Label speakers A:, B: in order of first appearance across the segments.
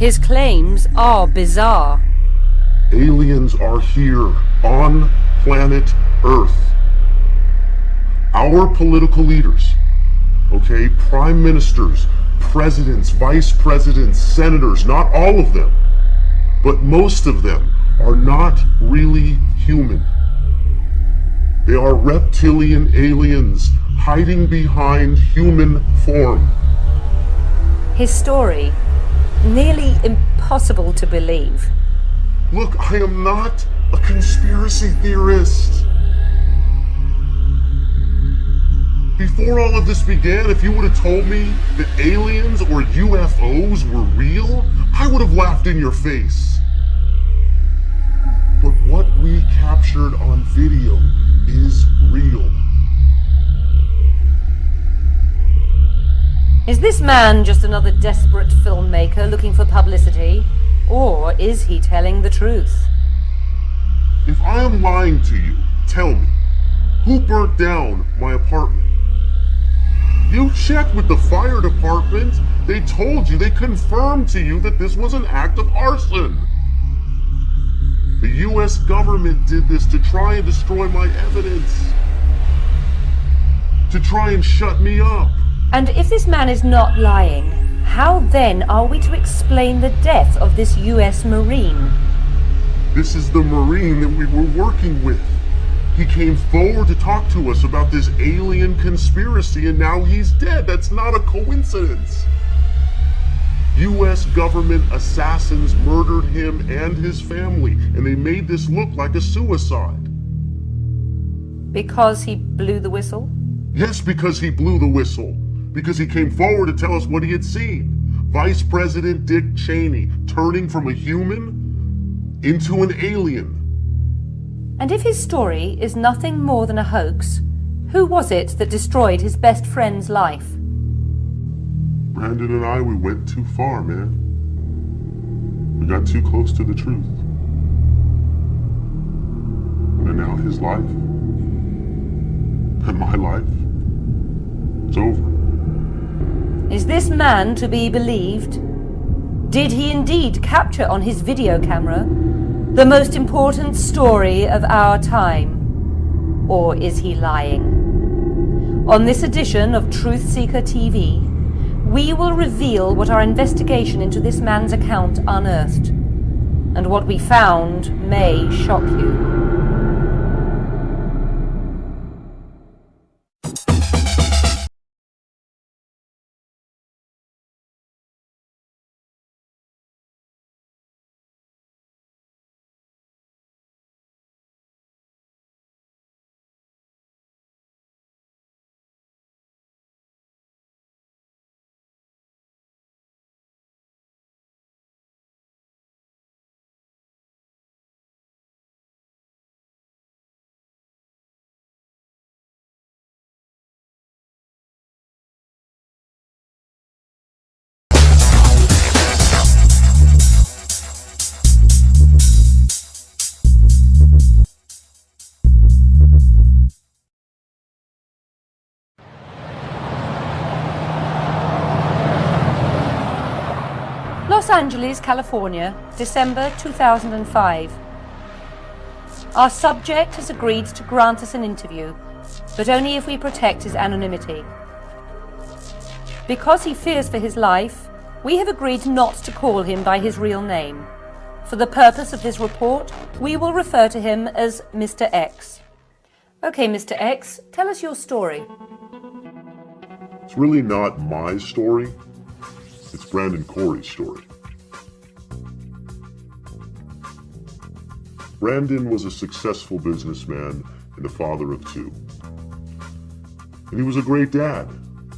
A: His claims are bizarre.
B: Aliens are here on planet Earth. Our political leaders, okay, prime ministers, presidents, vice presidents, senators, not all of them, but most of them are not really human. They are reptilian aliens hiding behind human form.
A: His story, nearly impossible to believe.
B: Look, I am not a conspiracy theorist. Before all of this began, if you would have told me that aliens or UFOs were real, I would have laughed in your face. But what we captured on video is real.
A: Is this man just another desperate filmmaker looking for publicity? Or is he telling the truth?
B: If I am lying to you, tell me, who burnt down my apartment? You checked with the fire department. They told you, they confirmed to you that this was an act of arson. The US government did this to try and destroy my evidence. To try and shut me up.
A: And if this man is not lying, how then are we to explain the death of this US Marine?
B: This is the Marine that we were working with. He came forward to talk to us about this alien conspiracy, and now he's dead. That's not a coincidence. US government assassins murdered him and his family, and they made this look like a suicide.
A: Because he blew the whistle?
B: Yes, because he blew the whistle. Because he came forward to tell us what he had seen. Vice President Dick Cheney turning from a human into an alien.
A: And if his story is nothing more than a hoax, who was it that destroyed his best friend's life?
B: Brandon and I, we went too far, man. We got too close to the truth. And now his life, and my life, it's over.
A: Is this man to be believed? Did he indeed capture on his video camera the most important story of our time? Or is he lying? On this edition of Truth Seeker TV, we will reveal what our investigation into this man's account unearthed, and what we found may shock you. Los Angeles, California, December 2005. Our subject has agreed to grant us an interview, but only if we protect his anonymity. Because he fears for his life, we have agreed not to call him by his real name. For the purpose of this report, we will refer to him as Mr. X. Okay, Mr. X, tell us your story.
B: It's really not my story. It's Brandon Correy's story. Brandon was a successful businessman and a father of two. And he was a great dad.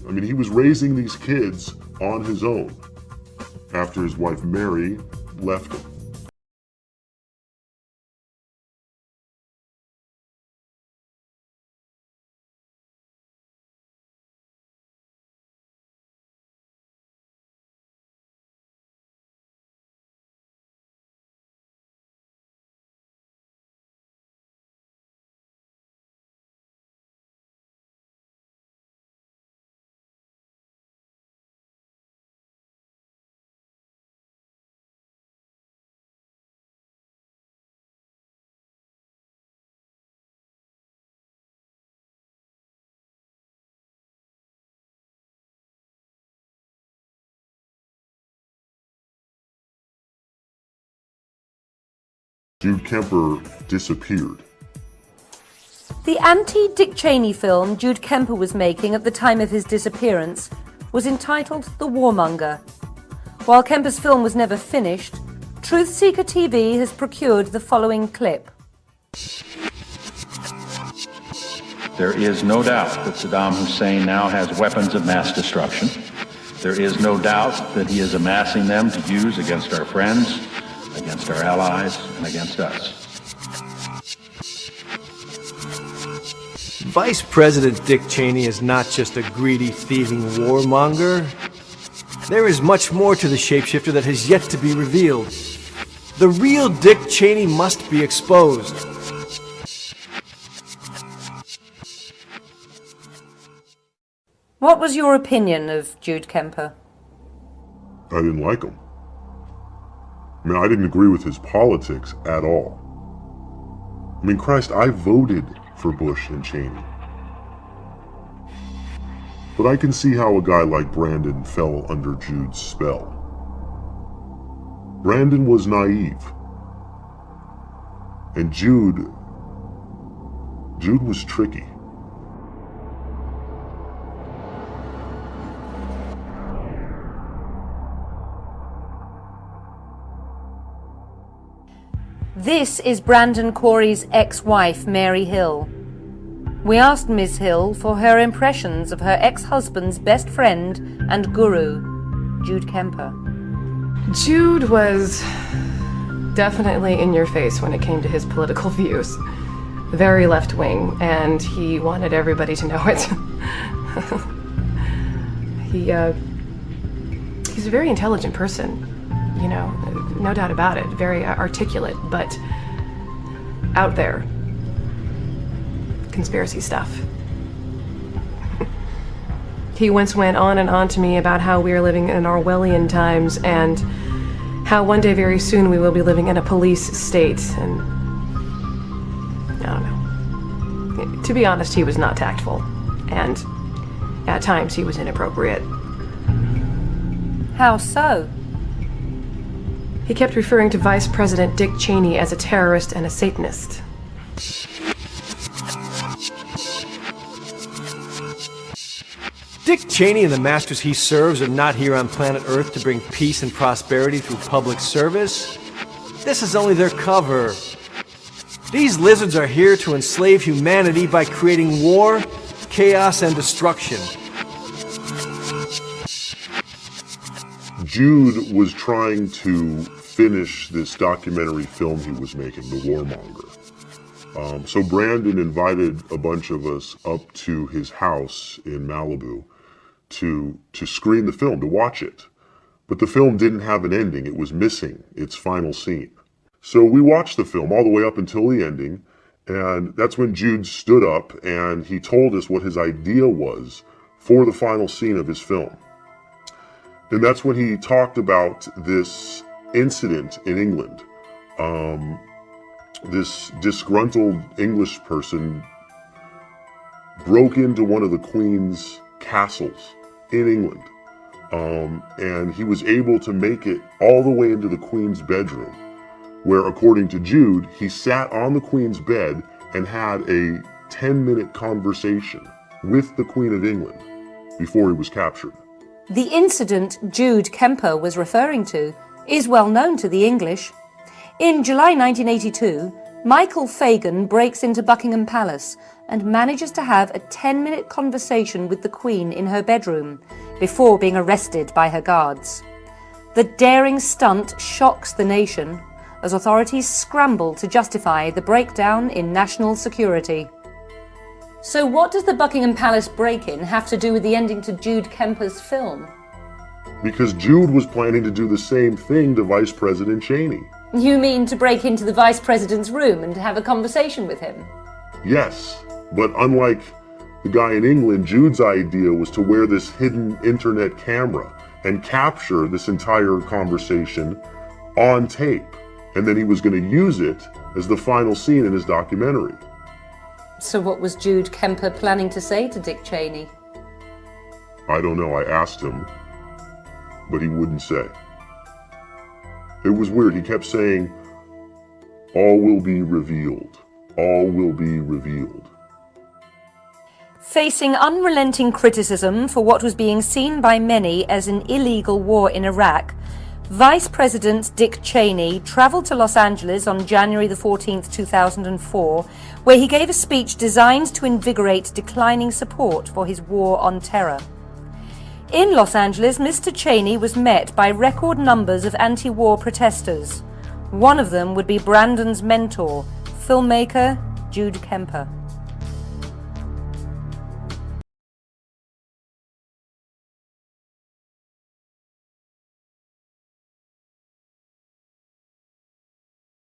B: I mean, he was raising these kids on his own after his wife Mary left him. Jude Kemper disappeared.
A: The anti-Dick Cheney film Jude Kemper was making at the time of his disappearance was entitled The Warmonger. While Kemper's film was never finished, Truth Seeker TV has procured the following clip.
C: There is no doubt that Saddam Hussein now has weapons of mass destruction. There is no doubt that he is amassing them to use against our friends, against our allies, and against us.
D: Vice President Dick Cheney is not just a greedy, thieving warmonger. There is much more to the shapeshifter that has yet to be revealed. The real Dick Cheney must be exposed.
A: What was your opinion of Jude Kemper?
B: I didn't like him. I mean, I didn't agree with his politics at all. I mean, Christ, I voted for Bush and Cheney. But I can see how a guy like Brandon fell under Jude's spell. Brandon was naive. And Jude was tricky.
A: This is Brandon Correy's ex-wife, Mary Hill. We asked Ms. Hill for her impressions of her ex-husband's best friend and guru, Jude Kemper.
E: Jude was definitely in your face when it came to his political views. Very left-wing, and he wanted everybody to know it. He's a very intelligent person, you know, no doubt about it. Very articulate, but out there. Conspiracy stuff. He once went on and on to me about how we are living in Orwellian times and how one day very soon we will be living in a police state, and I don't know. To be honest, he was not tactful, and at times he was inappropriate.
A: How so?
E: He kept referring to Vice President Dick Cheney as a terrorist and a Satanist.
D: Dick Cheney and the masters he serves are not here on planet Earth to bring peace and prosperity through public service. This is only their cover. These lizards are here to enslave humanity by creating war, chaos, and destruction.
B: Jude was trying to finish this documentary film he was making, The Warmonger. So Brandon invited a bunch of us up to his house in Malibu to screen the film, to watch it. But the film didn't have an ending. It was missing its final scene. So we watched the film all the way up until the ending, and that's when Jude stood up and he told us what his idea was for the final scene of his film. And that's when he talked about this incident in England. This disgruntled English person broke into one of the Queen's castles in England. And he was able to make it all the way into the Queen's bedroom, where, according to Jude, he sat on the Queen's bed and had a 10-minute conversation with the Queen of England before he was captured.
A: The incident Jude Kemper was referring to is well known to the English. In July 1982, Michael Fagan breaks into Buckingham Palace and manages to have a 10-minute conversation with the Queen in her bedroom before being arrested by her guards. The daring stunt shocks the nation as authorities scramble to justify the breakdown in national security. So what does the Buckingham Palace break-in have to do with the ending to Jude Kemper's film?
B: Because Jude was planning to do the same thing to Vice President Cheney.
A: You mean to break into the Vice President's room and have a conversation with him?
B: Yes, but unlike the guy in England, Jude's idea was to wear this hidden internet camera and capture this entire conversation on tape. And then he was going to use it as the final scene in his documentary.
A: So what was Jude Kemper planning to say to Dick Cheney?
B: I don't know, I asked him, but he wouldn't say. It was weird, he kept saying, All will be revealed. All will be revealed.
A: Facing unrelenting criticism for what was being seen by many as an illegal war in Iraq, Vice President Dick Cheney traveled to Los Angeles on January the 14th, 2004, where he gave a speech designed to invigorate declining support for his war on terror. In Los Angeles, Mr. Cheney was met by record numbers of anti-war protesters. One of them would be Brandon's mentor, filmmaker Jude Kemper.